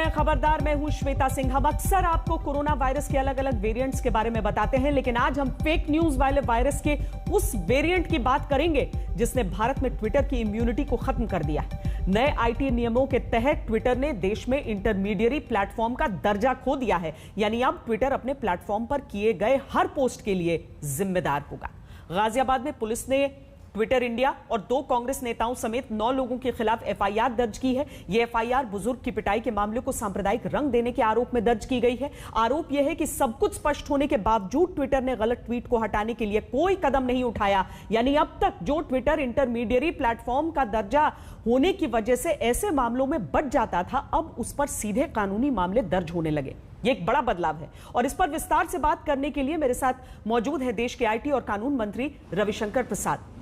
हैं खबरदार। मैं हूं श्वेता सिंह। हम अक्सर आपको कोरोना वायरस के अलग अलग वेरिएंट्स के बारे में बताते हैं, लेकिन आज हम फेक न्यूज वाले वायरस के उस वेरिएंट की बात करेंगे जिसने भारत में ट्विटर की इम्यूनिटी को खत्म कर दिया। नए आईटी नियमों के तहत ट्विटर ने देश में इंटरमीडिएट प्लेटफॉर्म का दर्जा खो दिया है, यानी अब ट्विटर अपने प्लेटफॉर्म पर किए गए हर पोस्ट के लिए जिम्मेदार होगा। गाजियाबाद में पुलिस ने ट्विटर इंडिया और 2 कांग्रेस नेताओं समेत 9 लोगों के खिलाफ एफआईआर दर्ज की है। यह एफआईआर बुजुर्ग की पिटाई के मामले को सांप्रदायिक रंग देने के आरोप में दर्ज की गई है। आरोप यह है कि सब कुछ स्पष्ट होने के बावजूद ट्विटर ने गलत ट्वीट को हटाने के लिए कोई कदम नहीं उठाया। यानी अब तक जो ट्विटर इंटरमीडिएट प्लेटफॉर्म का दर्जा होने की वजह से ऐसे मामलों में बच जाता था, अब उस पर सीधे कानूनी मामले दर्ज होने लगे। यह एक बड़ा बदलाव है और इस पर विस्तार से बात करने के लिए मेरे साथ मौजूद है देश के आईटी और कानून मंत्री रविशंकर प्रसाद।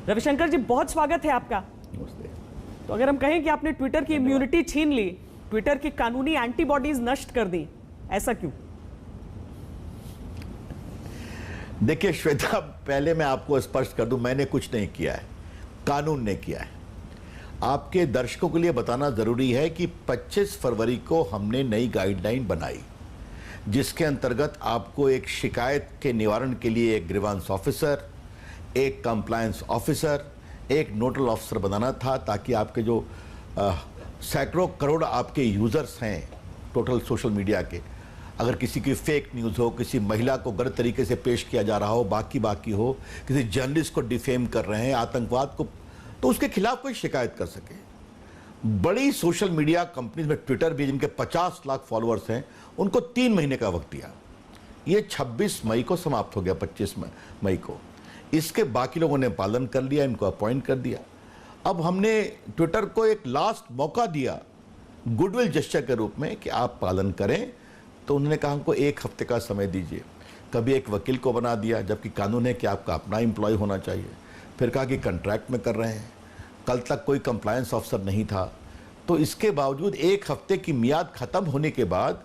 रविशंकर जी, बहुत स्वागत है आपका। तो अगर हम कहें कि आपने ट्विटर की इम्यूनिटी छीन ली, ट्विटर की कानूनी एंटीबॉडीज नष्ट कर दी, ऐसा क्यों? देखिए श्वेता, पहले मैं आपको स्पष्ट कर दूं, मैंने कुछ नहीं किया है, कानून ने किया है। आपके दर्शकों के लिए बताना जरूरी है कि 25 फरवरी को हमने नई गाइडलाइन बनाई, जिसके अंतर्गत आपको एक शिकायत के निवारण के लिए एक ग्रीवांस ऑफिसर, एक कंप्लायंस ऑफिसर, एक नोडल ऑफिसर बनाना था, ताकि आपके जो सैकड़ों करोड़ आपके यूजर्स हैं टोटल सोशल मीडिया के, अगर किसी की फेक न्यूज़ हो, किसी महिला को गलत तरीके से पेश किया जा रहा हो, बाकी हो, किसी जर्नलिस्ट को डिफेम कर रहे हैं, आतंकवाद को, तो उसके खिलाफ कोई शिकायत कर सके। बड़ी सोशल मीडिया कंपनीज में ट्विटर भी, जिनके 50 लाख फॉलोअर्स हैं, उनको 3 महीने का वक्त दिया। ये 26 मई को समाप्त हो गया, 25 मई को। इसके बाकी लोगों ने पालन कर लिया, इनको अपॉइंट कर दिया। अब हमने ट्विटर को एक लास्ट मौका दिया गुडविल जेस्चर के रूप में कि आप पालन करें। तो उन्होंने कहा हमको 1 हफ्ते का समय दीजिए। कभी एक वकील को बना दिया, जबकि कानून है कि आपका अपना एम्प्लॉय होना चाहिए। फिर कहा कि कॉन्ट्रैक्ट में कर रहे हैं। कल तक कोई कंप्लायंस ऑफिसर नहीं था। तो इसके बावजूद 1 हफ्ते की मियाद खत्म होने के बाद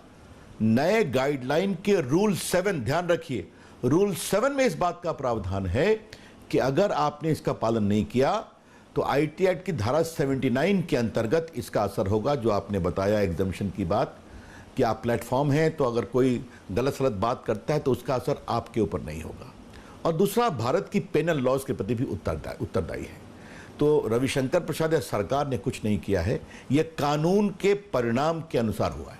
नए गाइडलाइन के रूल 7, ध्यान रखिए, रूल 7 में इस बात का प्रावधान है कि अगर आपने इसका पालन नहीं किया तो आईटी एक्ट की धारा 79 के अंतर्गत इसका असर होगा। जो आपने बताया एग्जम्पशन की बात, कि आप प्लेटफॉर्म हैं, तो अगर कोई गलत सलत बात करता है तो उसका असर आपके ऊपर नहीं होगा। और दूसरा, भारत की पेनल लॉज के प्रति भी उत्तरदायी है। तो रविशंकर प्रसाद या सरकार ने कुछ नहीं किया है, यह कानून के परिणाम के अनुसार हुआ है।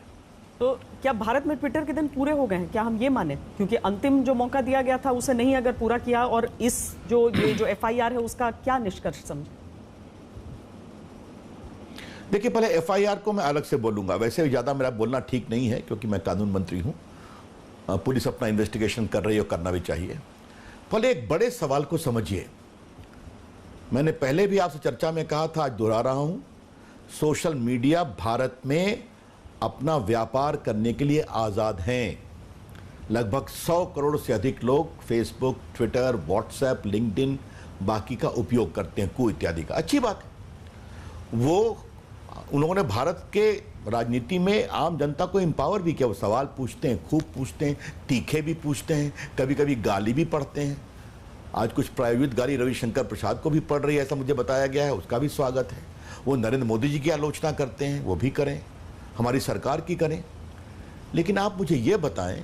तो क्या भारत में ट्विटर के दिन पूरे हो गए हैं, क्या हम ये माने? क्योंकि अंतिम जो मौका दिया गया था उसे नहीं अगर पूरा किया, और इस जो एफआईआर है उसका क्या निष्कर्ष समझे? देखिए, पहले एफआईआर को मैं अलग से बोलूंगा। वैसे ज्यादा मेरा बोलना ठीक नहीं है, क्योंकि मैं कानून मंत्री हूं। पुलिस अपना इन्वेस्टिगेशन कर रही है और करना भी चाहिए। पहले एक बड़े सवाल को समझिए। मैंने पहले भी आपसे चर्चा में कहा था, आज दोहरा रहा हूं, सोशल मीडिया भारत में अपना व्यापार करने के लिए आज़ाद हैं। लगभग 100 करोड़ से अधिक लोग फेसबुक, ट्विटर, व्हाट्सएप, लिंक्डइन, बाकी का उपयोग करते हैं, कू इत्यादि का। अच्छी बात है। उन लोगों ने भारत के राजनीति में आम जनता को एम्पावर भी किया। वो सवाल पूछते हैं, खूब पूछते हैं, तीखे भी पूछते हैं, कभी कभी गाली भी पढ़ते हैं। आज कुछ प्रायोजित गाली रविशंकर प्रसाद को भी पड़ रही है, ऐसा मुझे बताया गया है, उसका भी स्वागत है। वो नरेंद्र मोदी जी की आलोचना करते हैं, वो भी करें, हमारी सरकार की करें। लेकिन आप मुझे ये बताएं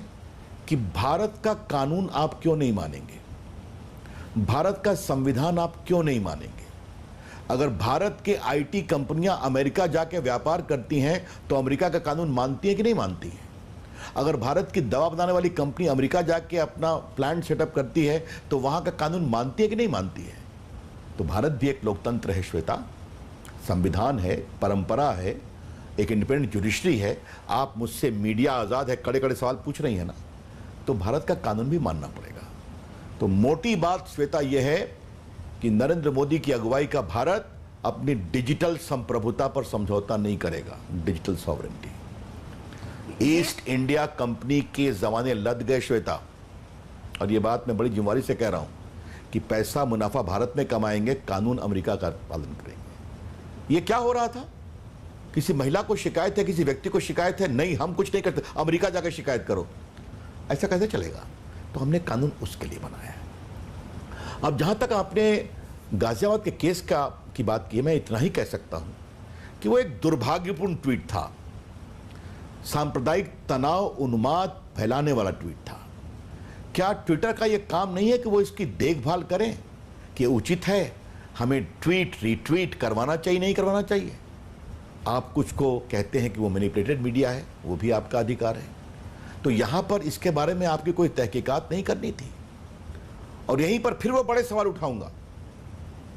कि भारत का कानून आप क्यों नहीं मानेंगे? भारत का संविधान आप क्यों नहीं मानेंगे? अगर भारत के आईटी कंपनियां अमेरिका जाके व्यापार करती हैं तो अमेरिका का कानून मानती है कि नहीं मानती है? अगर भारत की दवा बनाने वाली कंपनी अमेरिका जाके अपना प्लांट सेटअप करती है तो वहां का कानून मानती है कि नहीं मानती है? तो भारत भी एक लोकतंत्र है श्वेता, संविधान है, परंपरा है, एक इंडिपेंडेंट जुडिशरी है। आप मुझसे मीडिया आज़ाद है, कड़े कड़े सवाल पूछ रही है ना, तो भारत का कानून भी मानना पड़ेगा। तो मोटी बात श्वेता यह है कि नरेंद्र मोदी की अगुवाई का भारत अपनी डिजिटल संप्रभुता पर समझौता नहीं करेगा। Digital sovereignty, east India company के जमाने लद गए श्वेता, और यह बात मैं बड़ी जिम्मेदारी से कह रहा हूं कि पैसा मुनाफा भारत में कमाएंगे, कानून अमेरिका का पालन करेंगे। यह क्या हो रहा था? किसी महिला को शिकायत है, किसी व्यक्ति को शिकायत है, नहीं हम कुछ नहीं करते, अमेरिका जाकर शिकायत करो, ऐसा कैसे चलेगा? तो हमने कानून उसके लिए बनाया है। अब जहां तक आपने गाजियाबाद के केस की बात की, मैं इतना ही कह सकता हूं कि वो एक दुर्भाग्यपूर्ण ट्वीट था। सांप्रदायिक तनाव उन्माद फैलाने वाला ट्वीट था। क्या ट्विटर का यह काम नहीं है कि वो इसकी देखभाल करें कि उचित है, हमें ट्वीट रीट्वीट करवाना चाहिए नहीं करवाना चाहिए? आप कुछ को कहते हैं कि वो मैनिपुलेटेड मीडिया है, वो भी आपका अधिकार है। तो यहां पर इसके बारे में आपकी कोई तहकीकात नहीं करनी थी। और यहीं पर फिर वो बड़े सवाल उठाऊंगा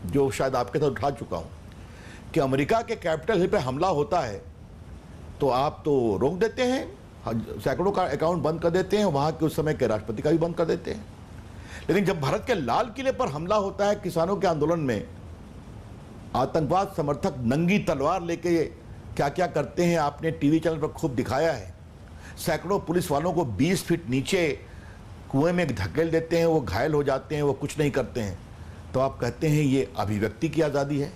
जो शायद आपके साथ उठा चुका हूं कि अमेरिका के कैपिटल हिल पे हमला होता है तो आप तो रोक देते हैं, सैकड़ों का अकाउंट बंद कर देते हैं, वहां के उस समय के राष्ट्रपति का भी बंद कर देते हैं। लेकिन जब भारत के लाल किले पर हमला होता है किसानों के आंदोलन में, आतंकवाद समर्थक नंगी तलवार लेके क्या क्या करते हैं आपने टीवी चैनल पर खूब दिखाया है। सैकड़ों पुलिस वालों को 20 फीट नीचे कुएं में धकेल देते हैं, वो घायल हो जाते हैं, वो कुछ नहीं करते हैं। तो आप कहते हैं ये अभिव्यक्ति की आज़ादी है?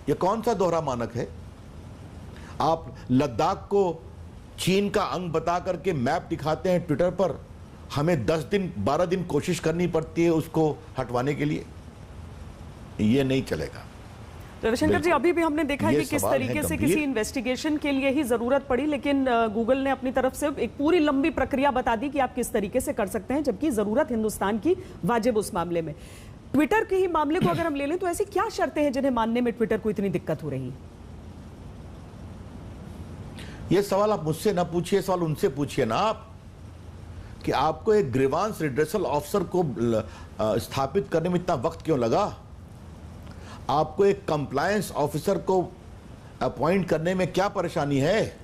ये कौन सा दोहरा मानक है? आप लद्दाख को चीन का अंग बता करके मैप दिखाते हैं ट्विटर पर, हमें 10 दिन 12 दिन कोशिश करनी पड़ती है उसको हटवाने के लिए। ये नहीं चलेगा। रविशंकर जी, अभी भी हमने देखा है कि किस तरीके से किसी इन्वेस्टिगेशन के लिए ही जरूरत पड़ी, लेकिन गूगल ने अपनी तरफ से एक पूरी लंबी प्रक्रिया बता दी कि आप किस तरीके से कर सकते हैं, जबकि जरूरत हिंदुस्तान की वाजिब उस मामले में। ट्विटर के ही मामले को अगर हम ले लें तो ऐसी क्या शर्तें हैं जिन्हें मानने में ट्विटर को इतनी दिक्कत हो रही है? यह सवाल आप मुझसे ना पूछिए, सवाल उनसे पूछिए ना आप, कि आपको एक ग्रीवांस रिड्रेसल ऑफिसर को स्थापित करने में इतना वक्त क्यों लगा? आपको एक कंप्लायंस ऑफिसर को अपॉइंट करने में क्या परेशानी है?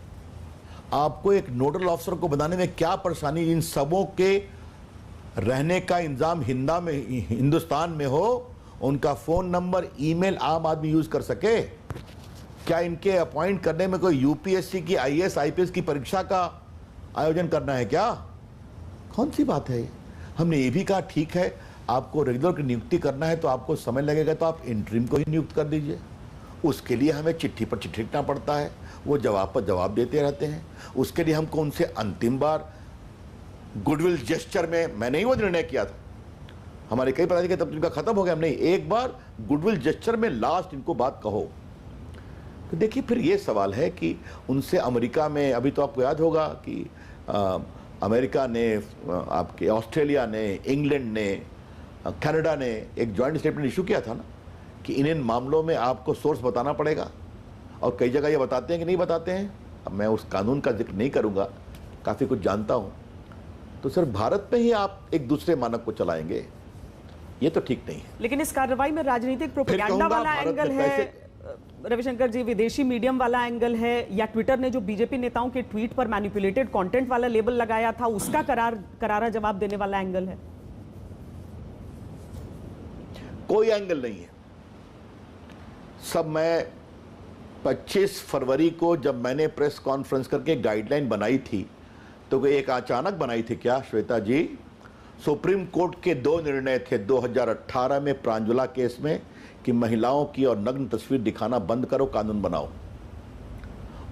आपको एक नोडल ऑफिसर को बनाने में क्या परेशानी? इन सबों के रहने का इंतजाम हिंदुस्तान में हो, उनका फोन नंबर ईमेल आम आदमी यूज कर सके। क्या इनके अपॉइंट करने में कोई यूपीएससी की आईएएस आईपीएस की परीक्षा का आयोजन करना है क्या? कौन सी बात है? हमने ये भी कहा ठीक है, आपको रेगुलर की नियुक्ति करना है तो आपको समय लगेगा, तो आप इंटरिम को ही नियुक्त कर दीजिए। उसके लिए हमें चिट्ठी पर चिट्ठी लिखना पड़ता है, वो जवाब पर जवाब देते रहते हैं। उसके लिए हमको उनसे अंतिम बार गुडविल जेस्चर में, मैंने ही वो निर्णय किया था, हमारे कई पदाधिकारी तब इनका खत्म हो गया, हमने एक बार गुडविल जेस्चर में लास्ट इनको बात कहो। तो देखिए फिर ये सवाल है कि उनसे अमेरिका में, अभी तो आपको याद होगा कि अमेरिका ने, आपके ऑस्ट्रेलिया ने, इंग्लैंड ने, कनाडा ने एक जॉइंट स्टेटमेंट इशू किया था ना कि इन मामलों में आपको सोर्स बताना पड़ेगा, और कई जगह ये बताते हैं कि नहीं बताते हैं। अब मैं उस कानून का जिक्र नहीं करूंगा, काफ़ी कुछ जानता हूं। तो सिर्फ भारत में ही आप एक दूसरे मानक को चलाएंगे, ये तो ठीक नहीं है। लेकिन इस कार्रवाई में राजनीतिक प्रोपेगेंडा वाला एंगल है रविशंकर जी, विदेशी मीडियम वाला एंगल है, या ट्विटर ने जो बीजेपी नेताओं के ट्वीट पर मैनिपुलेटेड कंटेंट वाला लेबल लगाया था उसका करारा जवाब देने वाला एंगल है? कोई एंगल नहीं है। सब मैं 25 फरवरी को जब मैंने प्रेस कॉन्फ्रेंस करके गाइडलाइन बनाई थी, तो एक अचानक बनाई थी क्या श्वेता जी? सुप्रीम कोर्ट के 2 निर्णय थे 2018 में प्रांजला केस में कि महिलाओं की और नग्न तस्वीर दिखाना बंद करो, कानून बनाओ,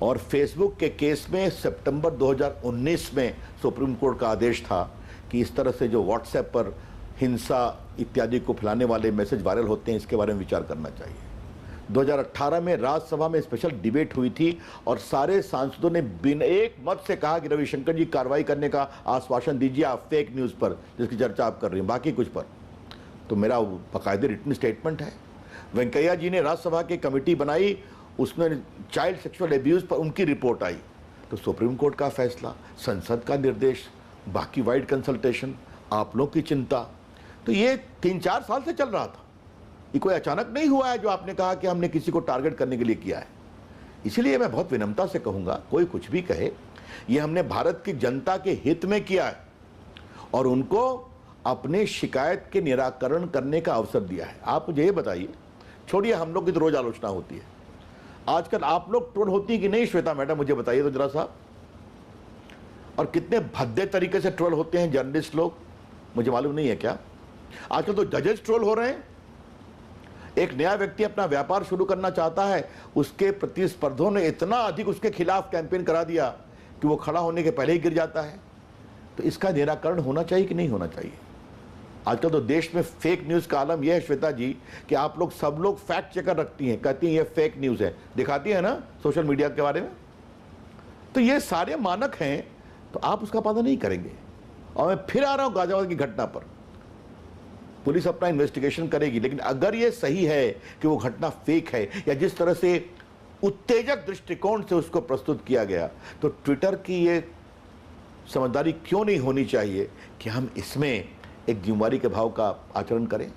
और फेसबुक के केस में सितंबर 2019 में सुप्रीम कोर्ट का आदेश था कि इस तरह से जो व्हाट्सएप पर हिंसा इत्यादि को फैलाने वाले मैसेज वायरल होते हैं, इसके बारे में विचार करना चाहिए। 2018 में राज्यसभा में स्पेशल डिबेट हुई थी और सारे सांसदों ने बिना एक मत से कहा कि रविशंकर जी कार्रवाई करने का आश्वासन दीजिए आप फेक न्यूज़ पर जिसकी चर्चा आप कर रही हैं, बाकी कुछ पर। तो मेरा बाकायदे रिटन स्टेटमेंट है। वेंकैया जी ने राज्यसभा की कमेटी बनाई, उसमें चाइल्ड सेक्सुअल एब्यूज़ पर उनकी रिपोर्ट आई। तो सुप्रीम कोर्ट का फैसला, संसद का निर्देश, बाकी वाइड कंसल्टेशन, आप लोग की चिंता, तो ये 3-4 साल से चल रहा था। ये कोई अचानक नहीं हुआ है जो आपने कहा कि हमने किसी को टारगेट करने के लिए किया है। इसलिए मैं बहुत विनम्रता से कहूँगा, कोई कुछ भी कहे, ये हमने भारत की जनता के हित में किया है और उनको अपने शिकायत के निराकरण करने का अवसर दिया है। आप मुझे ये बताइए, छोड़िए हम लोग की तो रोज आलोचना होती है, आजकल आप लोग ट्रोल होती है कि नहीं श्वेता मैडम, मुझे बताइए तो जरा साहब। और कितने भद्दे तरीके से ट्रोल होते हैं जर्नलिस्ट लोग, मुझे मालूम नहीं है क्या? आजकल तो जजेस ट्रोल हो रहे हैं। एक नया व्यक्ति अपना व्यापार शुरू करना चाहता है, उसके प्रतिस्पर्धियों ने इतना अधिक उसके खिलाफ कैंपेन करा दिया कि वो खड़ा होने के पहले ही गिर जाता है। तो इसका निराकरण होना चाहिए कि नहीं होना चाहिए? आजकल तो देश में फेक न्यूज़ का आलम यह है श्वेता जी कि आप लोग सब लोग फैक्ट चेकर रखती हैं, कहती हैं ये फेक न्यूज़ है, दिखाती है ना सोशल मीडिया के बारे में। तो ये सारे मानक हैं, तो आप उसका पता नहीं करेंगे। और मैं फिर आ रहा हूं गाजियाबाद की घटना पर। पुलिस अपना इन्वेस्टिगेशन करेगी, लेकिन अगर ये सही है कि वो घटना फेक है या जिस तरह से उत्तेजक दृष्टिकोण से उसको प्रस्तुत किया गया, तो ट्विटर की ये समझदारी क्यों नहीं होनी चाहिए कि हम इसमें एक जिम्मेदारी के भाव का आचरण करें?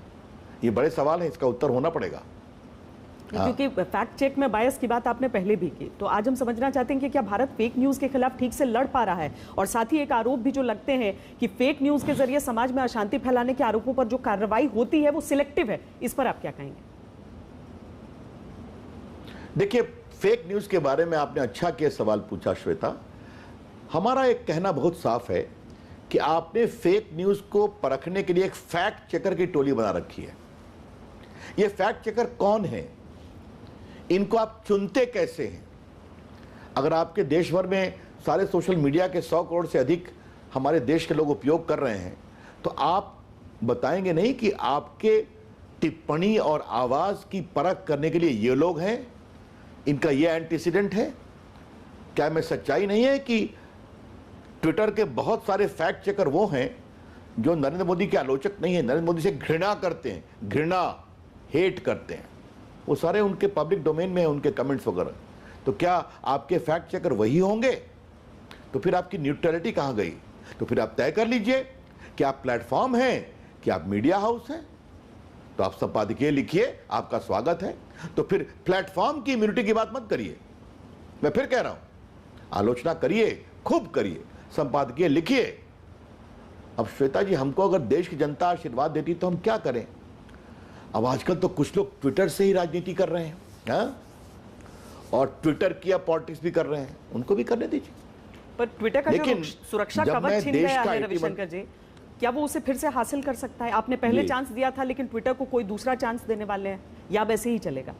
ये बड़े सवाल हैं, इसका उत्तर होना पड़ेगा। क्योंकि फैक्ट चेक में बायस की बात आपने पहले भी की, तो आज हम समझना चाहते हैं कि क्या भारत फेक न्यूज के खिलाफ ठीक से लड़ पा रहा है? और साथ ही एक आरोप भी जो लगते हैं कि फेक न्यूज के जरिए समाज में अशांति फैलाने के आरोपों पर जो कार्रवाई होती है वो सिलेक्टिव है, इस पर आप क्या कहेंगे? देखिए, फेक न्यूज के बारे में आपने अच्छा किया सवाल पूछा श्वेता। हमारा एक कहना बहुत साफ है कि आपने फेक न्यूज को परखने के लिए एक फैक्ट चेकर की टोली बना रखी है। ये फैक्ट चेकर कौन है? इनको आप चुनते कैसे हैं? अगर आपके देश भर में सारे सोशल मीडिया के 100 करोड़ से अधिक हमारे देश के लोग उपयोग कर रहे हैं, तो आप बताएंगे नहीं कि आपके टिप्पणी और आवाज की परख करने के लिए ये लोग हैं, इनका ये एंटीसीडेंट है? क्या में सच्चाई नहीं है कि ट्विटर के बहुत सारे फैक्ट चेकर वो हैं जो नरेंद्र मोदी के आलोचक नहीं है, नरेंद्र मोदी से घृणा करते हैं, घृणा, हेट करते हैं, वो सारे उनके पब्लिक डोमेन में है, उनके कमेंट्स वगैरह। तो क्या आपके फैक्ट चेकर वही होंगे? तो फिर आपकी न्यूट्रलिटी कहां गई? तो फिर आप तय कर लीजिए कि आप प्लेटफॉर्म हैं कि आप मीडिया हाउस हैं। तो आप संपादकीय लिखिए, आपका स्वागत है। तो फिर प्लेटफॉर्म की इम्यूनिटी की बात मत करिए। मैं फिर कह रहा हूं, आलोचना करिए, खूब करिए, संपादकीय लिखिए। अब श्वेता जी, हमको अगर देश की जनता आशीर्वाद देती तो हम क्या करें? अब आजकल तो कुछ लोग ट्विटर से ही राजनीति कर रहे हैं, हाँ? और ट्विटर की अब पॉलिटिक्स भी कर रहे हैं, उनको भी करने दीजिए। पर ट्विटर का जो सुरक्षा कवच छीन गया है रविशंकर जी, क्या वो उसे फिर से हासिल कर सकता है? आपने पहले चांस दिया था, लेकिन ट्विटर को कोई दूसरा चांस देने वाले हैं, या वैसे ही चलेगा?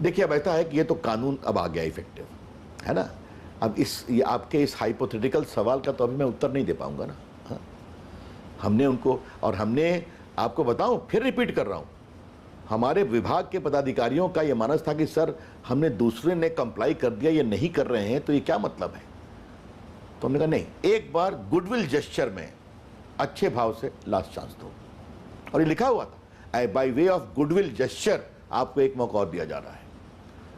देखिए, अब ऐसा है कि ये तो कानून अब आ गया इफेक्टिव, है ना? अब ये आपके इस हाइपोथेटिकल सवाल का तो अभी मैं उत्तर नहीं दे पाऊंगा ना। हाँ? हमने उनको, और हमने आपको बताऊं, फिर रिपीट कर रहा हूं, हमारे विभाग के पदाधिकारियों का यह मानस था कि सर, हमने दूसरे ने कंप्लाई कर दिया, ये नहीं कर रहे हैं, तो ये क्या मतलब है? तो हमने कहा नहीं, एक बार गुडविल जेस्चर में अच्छे भाव से लास्ट चांस दो। और ये लिखा हुआ था, by way of goodwill gesture आपको एक मौका और दिया जा रहा है।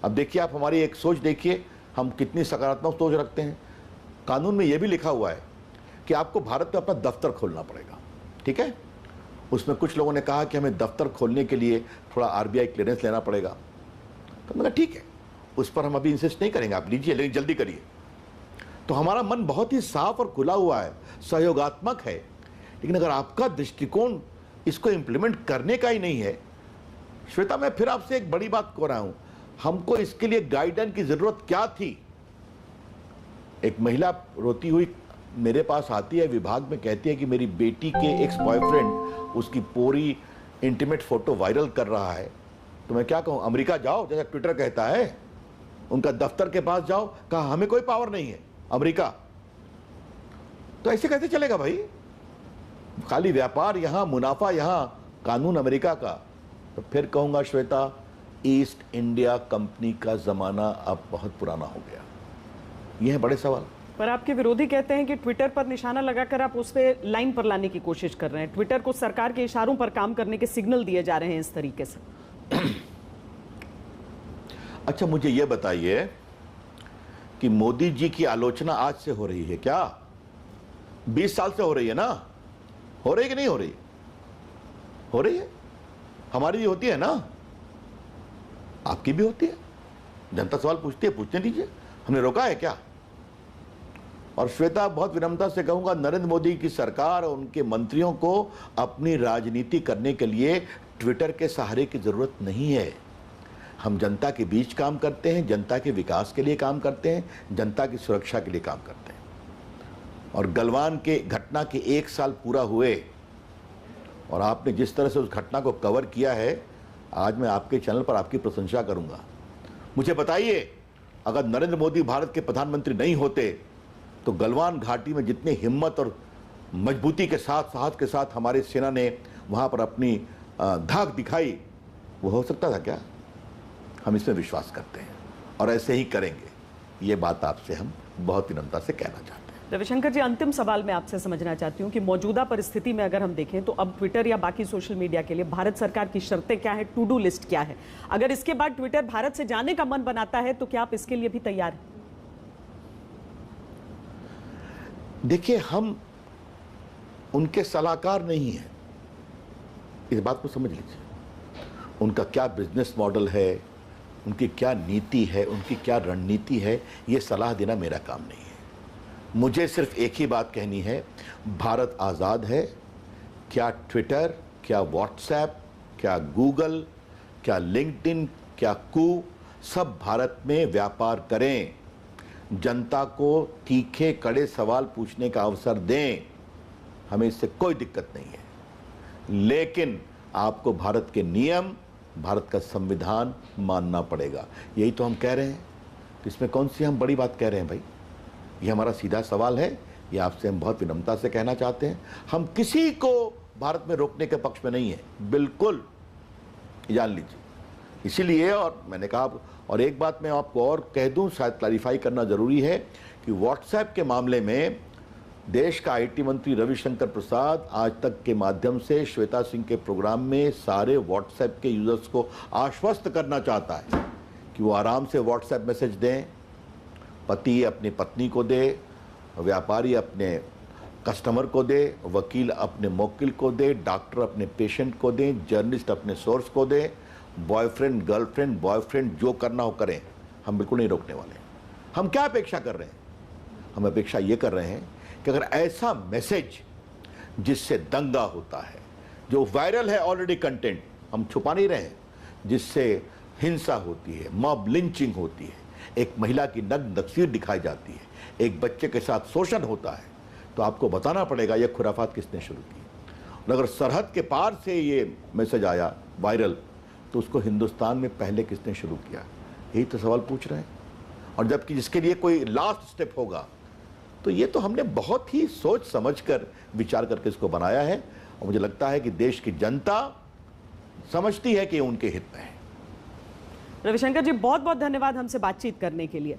अब देखिए, आप हमारी एक सोच देखिए, हम कितनी सकारात्मक सोच रखते हैं। कानून में यह भी लिखा हुआ है कि आपको भारत में अपना दफ्तर खोलना पड़ेगा, ठीक है? उसमें कुछ लोगों ने कहा कि हमें दफ्तर खोलने के लिए थोड़ा आरबीआई क्लियरेंस लेना पड़ेगा। तो मैंने कहा ठीक है, उस पर हम अभी इंसिस्ट नहीं करेंगे, आप लीजिए, लेकिन जल्दी करिए। तो हमारा मन बहुत ही साफ और खुला हुआ है, सहयोगात्मक है। लेकिन अगर आपका दृष्टिकोण इसको इंप्लीमेंट करने का ही नहीं है, श्वेता, मैं फिर आपसे एक बड़ी बात कह रहा हूं, हमको इसके लिए गाइडेंस की जरूरत क्या थी? एक महिला रोती हुई मेरे पास आती है विभाग में, कहती है कि मेरी बेटी के एक्स बॉयफ्रेंड उसकी पूरी इंटीमेट फोटो वायरल कर रहा है। तो मैं क्या कहूं, अमेरिका जाओ, जैसा ट्विटर कहता है, उनका दफ्तर के पास जाओ। कहा हमें कोई पावर नहीं है, अमेरिका। तो ऐसे कैसे चलेगा भाई? खाली व्यापार यहां, मुनाफा यहां, कानून अमेरिका का। तो फिर कहूंगा श्वेता, ईस्ट इंडिया कंपनी का जमाना अब बहुत पुराना हो गया। यह है बड़े सवाल। पर आपके विरोधी कहते हैं कि ट्विटर पर निशाना लगाकर आप उस पे लाइन पर लाने की कोशिश कर रहे हैं। ट्विटर को सरकार के इशारों पर काम करने के सिग्नल दिए जा रहे हैं इस तरीके से। अच्छा, मुझे यह बताइए कि मोदी जी की आलोचना आज से हो रही है क्या? 20 साल से हो रही है ना? हो रही है कि नहीं हो रही? हो रही है। हमारी भी होती है ना, आपकी भी होती है। जनता सवाल पूछती है, पूछने दीजिए, हमने रोका है क्या? और श्वेता, बहुत विनम्रता से कहूंगा, नरेंद्र मोदी की सरकार और उनके मंत्रियों को अपनी राजनीति करने के लिए ट्विटर के सहारे की जरूरत नहीं है। हम जनता के बीच काम करते हैं, जनता के विकास के लिए काम करते हैं, जनता की सुरक्षा के लिए काम करते हैं। और गलवान के घटना के 1 साल पूरा हुए और आपने जिस तरह से उस घटना को कवर किया है, आज मैं आपके चैनल पर आपकी प्रशंसा करूंगा। मुझे बताइए, अगर नरेंद्र मोदी भारत के प्रधानमंत्री नहीं होते तो गलवान घाटी में जितनी हिम्मत और मजबूती के साथ, साहस के साथ हमारी सेना ने वहां पर अपनी धाक दिखाई, वो हो सकता था क्या? हम इसमें विश्वास करते हैं। और ऐसे ही करेंगे। ये बात आपसे हम बहुत विनम्रता से कहना चाहते हैं। रविशंकर जी, अंतिम सवाल मैं आपसे समझना चाहती हूँ कि मौजूदा परिस्थिति में अगर हम देखें तो अब ट्विटर या बाकी सोशल मीडिया के लिए भारत सरकार की शर्तें क्या है, टू डू लिस्ट क्या है? अगर इसके बाद ट्विटर भारत से जाने का मन बनाता है तो क्या आप इसके लिए भी तैयार हैं? देखिए, हम उनके सलाहकार नहीं हैं, इस बात को समझ लीजिए। उनका क्या बिजनेस मॉडल है, उनकी क्या नीति है, उनकी क्या रणनीति है, ये सलाह देना मेरा काम नहीं है। मुझे सिर्फ एक ही बात कहनी है, भारत आज़ाद है। क्या ट्विटर, क्या व्हाट्सएप, क्या गूगल, क्या लिंक्डइन, क्या कू, सब भारत में व्यापार करें, जनता को तीखे कड़े सवाल पूछने का अवसर दें, हमें इससे कोई दिक्कत नहीं है। लेकिन आपको भारत के नियम, भारत का संविधान मानना पड़ेगा। यही तो हम कह रहे हैं, तो इसमें कौन सी हम बड़ी बात कह रहे हैं भाई? ये हमारा सीधा सवाल है, ये आपसे हम बहुत विनम्रता से कहना चाहते हैं। हम किसी को भारत में रोकने के पक्ष में नहीं है, बिल्कुल, जान लीजिए। इसीलिए, और मैंने कहा, और एक बात मैं आपको और कह दूं, शायद क्लैरिफाई करना जरूरी है कि व्हाट्सएप के मामले में देश का आईटी मंत्री रविशंकर प्रसाद आज तक के माध्यम से श्वेता सिंह के प्रोग्राम में सारे व्हाट्सएप के यूजर्स को आश्वस्त करना चाहता है कि वो आराम से व्हाट्सएप मैसेज दें, पति अपनी पत्नी को दे, व्यापारी अपने कस्टमर को दे, वकील अपने मोक्किल को दे, डॉक्टर अपने पेशेंट को दें, जर्नलिस्ट अपने सोर्स को दे, बॉयफ्रेंड गर्लफ्रेंड बॉयफ्रेंड जो करना हो करें, हम बिल्कुल नहीं रोकने वाले। हम क्या अपेक्षा कर रहे हैं? हम अपेक्षा ये कर रहे हैं कि अगर ऐसा मैसेज जिससे दंगा होता है, जो वायरल है ऑलरेडी कंटेंट, हम छुपा नहीं रहे हैं, जिससे हिंसा होती है, मॉब लिंचिंग होती है, एक महिला की नग्न तस्वीर दिखाई जाती है, एक बच्चे के साथ शोषण होता है, तो आपको बताना पड़ेगा ये खुराफात किसने शुरू की। और अगर सरहद के पार से ये मैसेज आया वायरल, तो उसको हिंदुस्तान में पहले किसने शुरू किया? यही तो सवाल पूछ रहे हैं। और जबकि जिसके लिए कोई लास्ट स्टेप होगा, तो ये तो हमने बहुत ही सोच समझकर विचार करके इसको बनाया है, और मुझे लगता है कि देश की जनता समझती है कि उनके हित में है। रविशंकर जी, बहुत बहुत धन्यवाद हमसे बातचीत करने के लिए।